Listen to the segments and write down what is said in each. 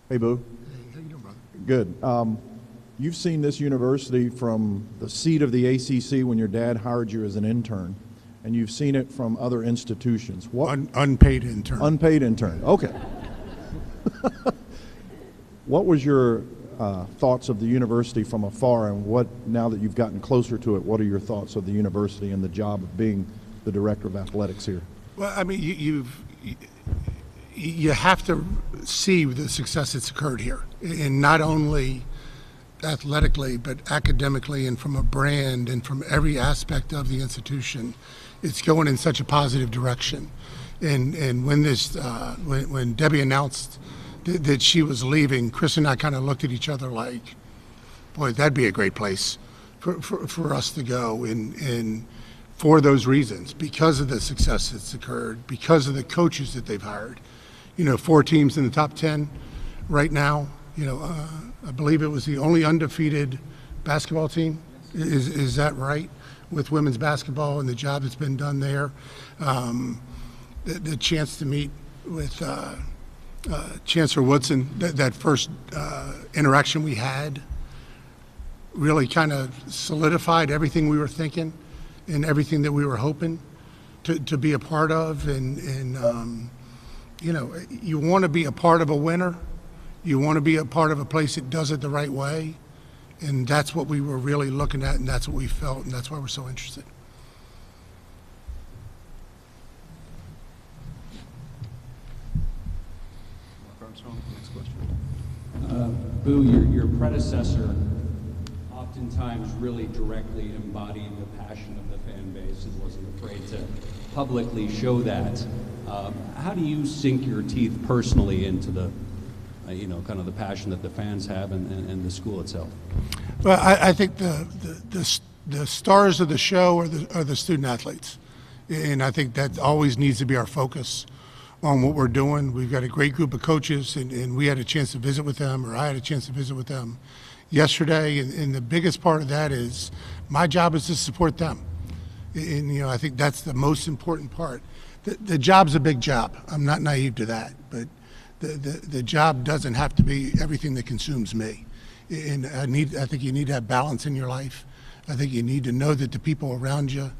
Hey, Boo. Hey, how you doing, brother? Good. You've seen this university from the seat of the ACC when your dad hired you as an intern, and you've seen it from other institutions. What? Unpaid intern. Unpaid intern. Okay. What was your thoughts of the university from afar, and what, now that you've gotten closer to it, what are your thoughts of the university and the job of being the director of athletics here? Well, I mean, you have to see the success that's occurred here, and not only athletically, but academically and from a brand and from every aspect of the institution. It's going in such a positive direction. And when when Debbie announced that she was leaving, Chris and I kind of looked at each other like, boy, that'd be a great place for us to go. And for those reasons, because of the success that's occurred, because of the coaches that they've hired. 4 teams in the top 10 right now. I believe it was the only undefeated basketball team. Is that right? With women's basketball and the job that's been done there. The chance to meet with Chancellor Woodson, that first interaction we had really kind of solidified everything we were thinking and everything that we were hoping to be a part of. And you want to be a part of a winner. You want to be a part of a place that does it the right way. And that's what we were really looking at, and that's what we felt, and that's why we're so interested. Next question. Boo, your predecessor oftentimes really directly embodied the passion of the fan base and wasn't afraid to publicly show that. How do you sink your teeth personally into the kind of the passion that the fans have and the school itself? Well, I think the stars of the show are the student athletes, and I think that always needs to be our focus on what we're doing. We've got a great group of coaches, and we had a chance to visit with them, or I had a chance to visit with them yesterday, and the biggest part of that is my job is to support them, and I think that's the most important part. The job's a big job. I'm not naive to that, but the job doesn't have to be everything that consumes me. And I think you need to have balance in your life. I think you need to know that the people around you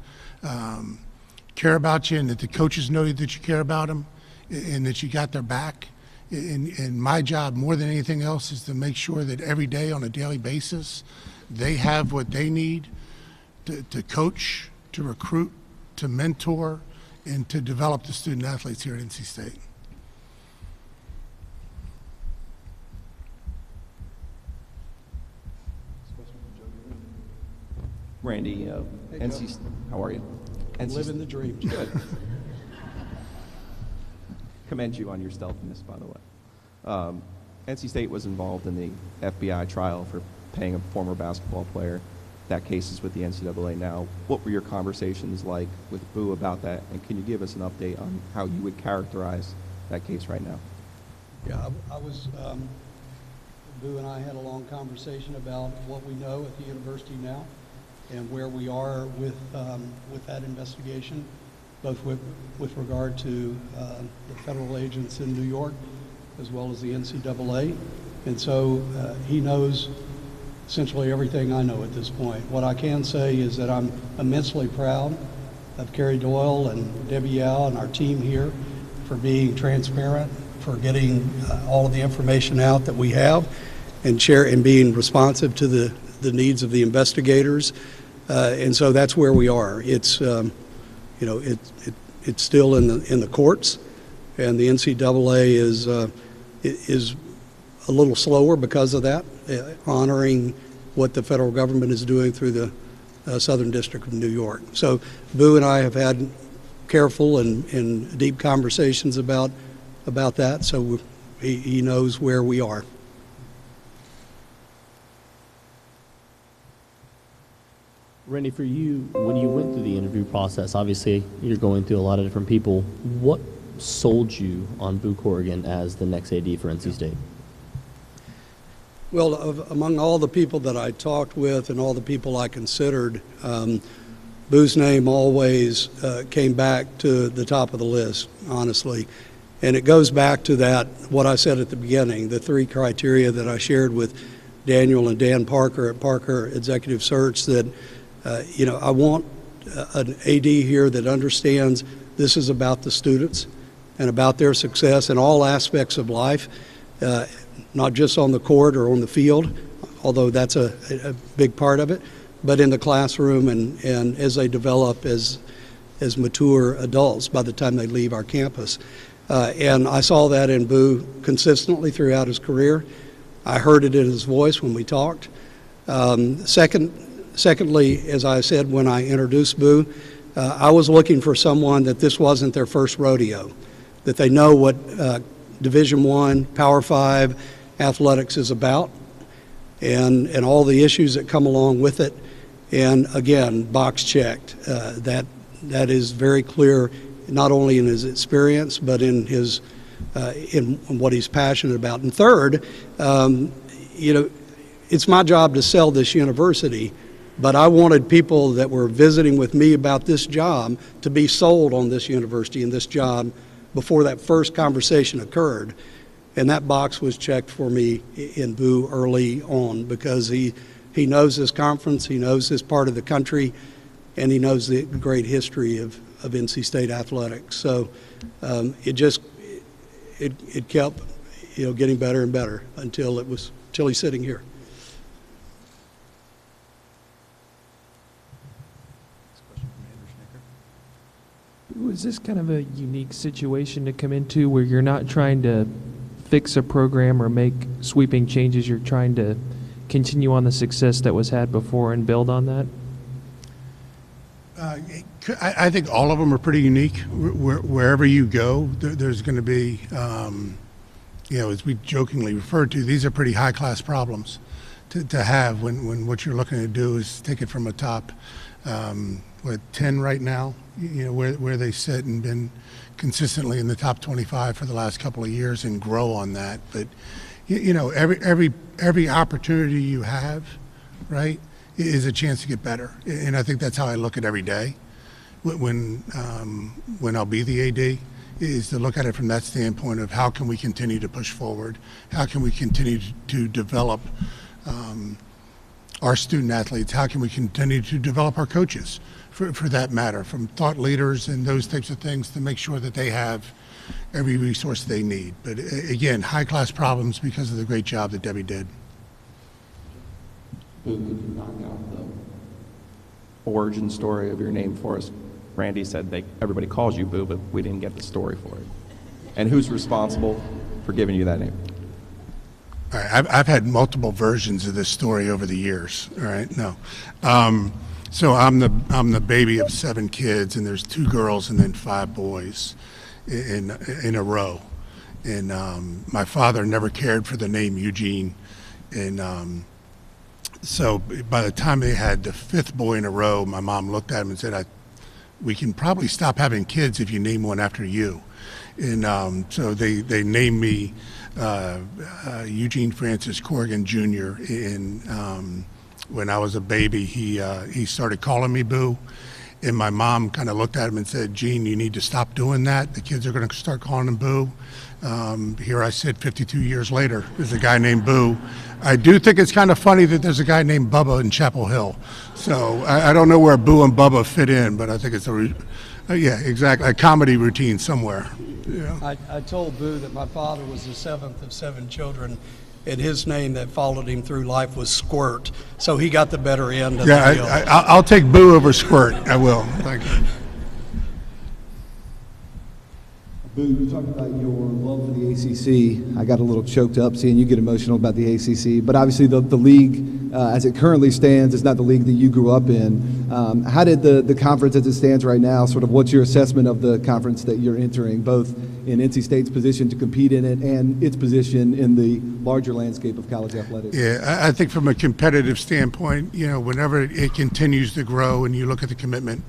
care about you, and that the coaches know that you care about them, and that you got their back. And my job, more than anything else, is to make sure that every day on a daily basis, they have what they need to coach, to recruit, to mentor, and to develop the student athletes here at NC State. Randy, Hey, NC, Joe. how are you? Living the dream. Good. Commend you on your stealthiness, by the way. NC State was involved in the FBI trial for paying a former basketball player. That case is with the NCAA now. What were your conversations like with Boo about that, and can you give us an update on how you would characterize that case right now? Yeah, I was, Boo and I had a long conversation about what we know at the university now and where we are with that investigation, both with regard to the federal agents in New York as well as the NCAA. And so he knows essentially everything I know at this point. What I can say is that I'm immensely proud of Carrie Doyle and Debbie Yao and our team here for being transparent, for getting all of the information out that we have, and being responsive to the needs of the investigators. And so that's where we are. It's it's still in the courts, and the NCAA is a little slower because of that, honoring what the federal government is doing through the Southern District of New York. So Boo and I have had careful and deep conversations about that, so he knows where we are. Randy, for you, when you went through the interview process, obviously you're going through a lot of different people. What sold you on Boo Corrigan as the next AD for NC State? Well, among all the people that I talked with and all the people I considered, Boo's name always came back to the top of the list, honestly. And it goes back to that, what I said at the beginning, the 3 criteria that I shared with Daniel and Dan Parker at Parker Executive Search, that, I want an AD here that understands this is about the students and about their success in all aspects of life, not just on the court or on the field, although that's a big part of it, but in the classroom and as they develop as mature adults by the time they leave our campus. And I saw that in Boo consistently throughout his career. I heard it in his voice when we talked. Secondly, as I said when I introduced Boo, I was looking for someone that this wasn't their first rodeo, that they know what Division I, Power 5 athletics is about, and all the issues that come along with it. And again, box checked. That is very clear, not only in his experience, but in his in what he's passionate about. And third, it's my job to sell this university, but I wanted people that were visiting with me about this job to be sold on this university and this job before that first conversation occurred. And that box was checked for me in Boo early on, because he knows this conference, he knows this part of the country, and he knows the great history of NC State athletics. So it kept getting better and better until he's sitting here. Was this kind of a unique situation to come into, where you're not trying to fix a program or make sweeping changes, you're trying to continue on the success that was had before and build on that? I think all of them are pretty unique. Wherever you go, there's going to be, as we jokingly referred to, these are pretty high-class problems to have when what you're looking to do is take it from a top, 10 right now, where they sit and been consistently in the top 25 for the last couple of years, and grow on that. But every opportunity you have, right, is a chance to get better. And I think that's how I look at every day when I'll be the AD, is to look at it from that standpoint of how can we continue to push forward, how can we continue to develop our student athletes, how can we continue to develop our coaches, for that matter, from thought leaders and those types of things, to make sure that they have every resource they need. But again, high-class problems because of the great job that Debbie did. Boo, could you knock out the origin story of your name for us? Randy said everybody calls you Boo, but we didn't get the story for it. And who's responsible for giving you that name? All right, I've had multiple versions of this story over the years. All right, no. So I'm the baby of 7 kids, and there's 2 girls and then 5 boys in a row. And my father never cared for the name Eugene, and so by the time they had the 5th boy in a row, my mom looked at him and said, "We can probably stop having kids if you name one after you." And so they named me Eugene Francis Corrigan Jr. And when I was a baby, he started calling me Boo. And my mom kind of looked at him and said, "Gene, you need to stop doing that. The kids are going to start calling him Boo." Here I sit 52 years later. There's a guy named Boo. I do think it's kind of funny that there's a guy named Bubba in Chapel Hill. So I don't know where Boo and Bubba fit in, but I think it's yeah, exactly, a comedy routine somewhere. Yeah. I told Boo that my father was the 7th of 7 children, and his name that followed him through life was Squirt. So he got the better end of the deal. I'll take Boo over Squirt. I will. Thank you. Boo, you talked about your love for the ACC. I got a little choked up seeing you get emotional about the ACC, but obviously the league, as it currently stands, is not the league that you grew up in. How did the conference as it stands right now, sort of what's your assessment of the conference that you're entering, both in NC State's position to compete in it and its position in the larger landscape of college athletics? Yeah, I think from a competitive standpoint, whenever it continues to grow and you look at the commitment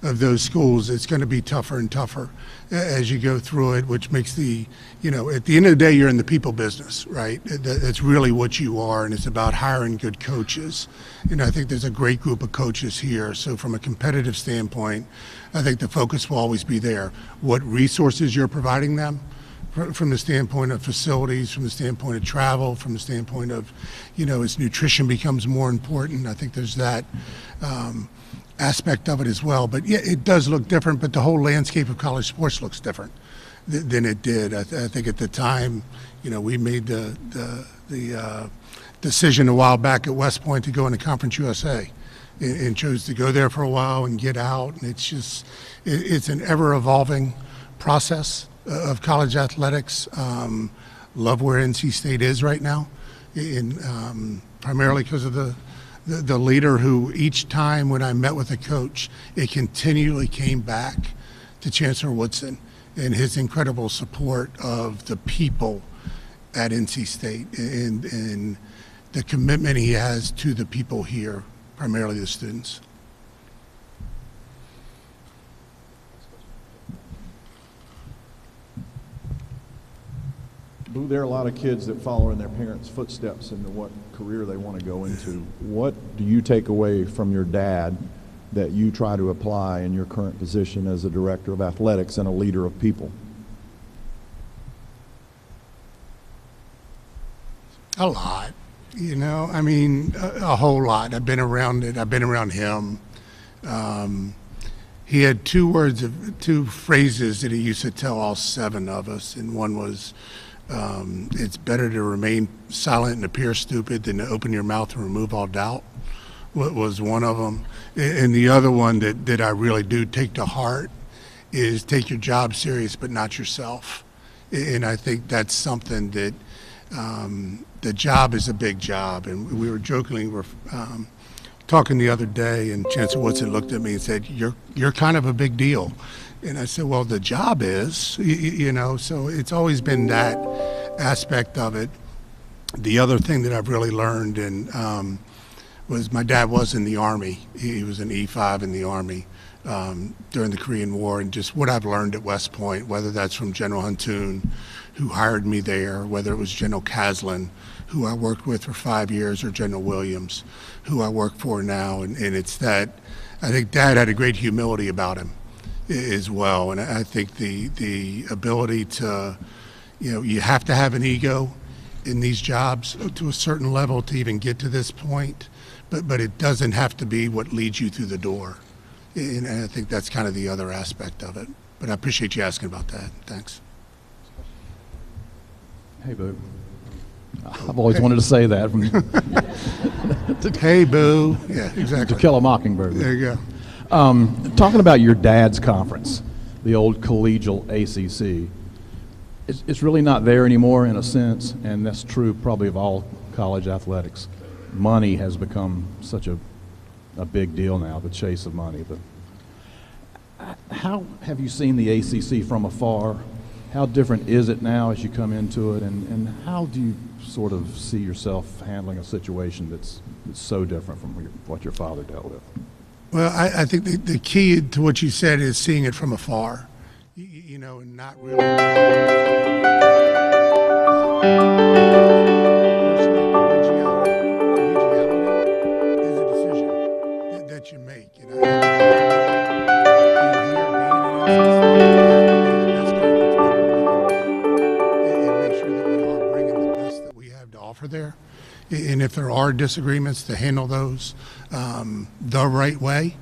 of those schools, it's going to be tougher and tougher as you go through it, which makes at the end of the day, you're in the people business, right? That's really what you are, and it's about hiring good coaches. And I think there's a great group of coaches here. So from a competitive standpoint, I think the focus will always be there. What resources you're providing them, from the standpoint of facilities, from the standpoint of travel, from the standpoint of, as nutrition becomes more important. I think there's that aspect of it as well. But yeah, it does look different, but the whole landscape of college sports looks different than it did. I think at the time, we made the decision a while back at West Point to go into Conference USA and chose to go there for a while and get out. And it's an ever-evolving process of college athletics. Love where NC State is right now, primarily because of the leader who each time when I met with a coach, it continually came back to Chancellor Woodson and his incredible support of the people at NC State and the commitment he has to the people here, primarily the students. Boo, there are a lot of kids that follow in their parents' footsteps into what career they want to go into. What do you take away from your dad that you try to apply in your current position as a director of athletics and a leader of people? A lot, a whole lot. I've been around it. I've been around him. He had two phrases that he used to tell all 7 of us, and one was, it's better to remain silent and appear stupid than to open your mouth and remove all doubt. What was one of them. And the other one that I really do take to heart is take your job serious, but not yourself. And I think that's something that the job is a big job. And we were jokingly talking the other day, and Chancellor Woodson looked at me and said, you're kind of a big deal. And I said, well, the job is, so it's always been that aspect of it. The other thing that I've really learned was my dad was in the Army. He was an E5 in the Army during the Korean War, and just what I've learned at West Point, whether that's from General Huntoon, who hired me there, whether it was General Caslin, who I worked with for 5 years, or General Williams, who I work for now. And it's that, I think Dad had a great humility about him as well. And I think the ability to, you have to have an ego in these jobs to a certain level to even get to this point, but it doesn't have to be what leads you through the door. And I think that's kind of the other aspect of it. But I appreciate you asking about that. Thanks. Hey, Boo. I've always wanted to say that. Hey, Boo. Yeah, exactly. To Kill a Mockingbird. There you go. Talking about your dad's conference, the old collegial ACC, it's really not there anymore in a sense, and that's true probably of all college athletics. Money has become such a big deal now, the chase of money. But how have you seen the ACC from afar? How different is it now as you come into it, and how do you sort of see yourself handling a situation that's so different from what your father dealt with? Well, I think the key to what you said is seeing it from afar, and not really. Collegiality is a decision that you make. There, and if there are disagreements, to handle those the right way,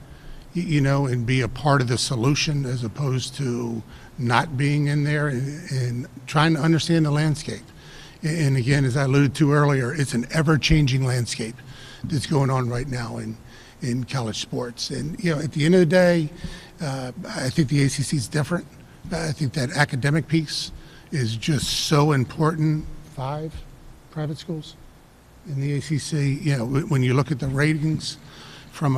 and be a part of the solution as opposed to not being in there and trying to understand the landscape. And again, as I alluded to earlier, it's an ever-changing landscape that's going on right now in college sports. And at the end of the day, I think the ACC is different. I think that academic piece is just so important. 5 private schools in the ACC. When you look at the ratings from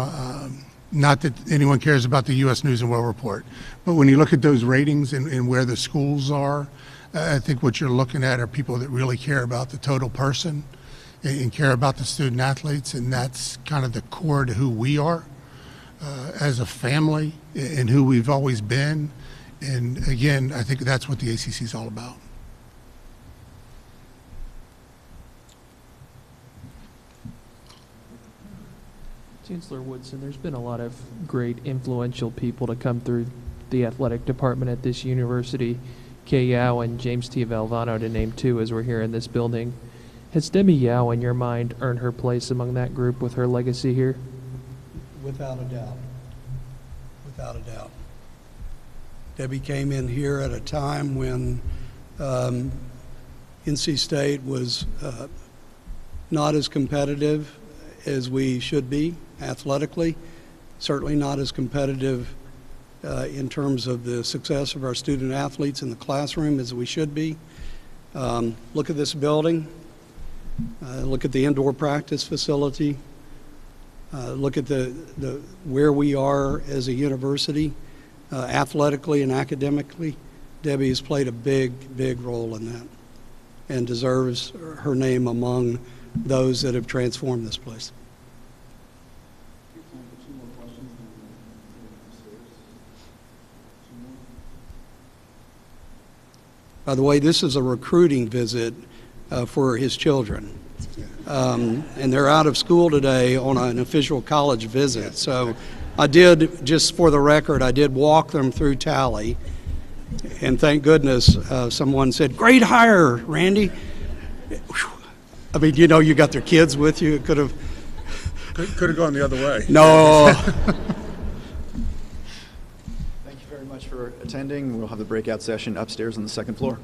not that anyone cares about the U.S. News and World Report, but when you look at those ratings and where the schools are, I think what you're looking at are people that really care about the total person and care about the student athletes, and that's kind of the core to who we are as a family and who we've always been. And again, I think that's what the ACC is all about. Chancellor Woodson, there's been a lot of great influential people to come through the athletic department at this university. Kay Yao and James T. Valvano, to name two, as we're here in this building. Has Debbie Yao, in your mind, earned her place among that group with her legacy here? Without a doubt. Without a doubt. Debbie came in here at a time when NC State was not as competitive as we should be athletically, certainly not as competitive in terms of the success of our student athletes in the classroom as we should be. Look at this building. Look at the indoor practice facility. Look at where we are as a university, athletically and academically. Debbie has played a big role in that and deserves her name among those that have transformed this place. By the way, this is a recruiting visit for his children. And they're out of school today on an official college visit. So I did, just for the record, I did walk them through Tally. And thank goodness someone said, "Great hire, Randy." I mean, you know, you got their kids with you. It could have gone the other way. No. Thank you very much for attending. We'll have the breakout session upstairs on the second floor.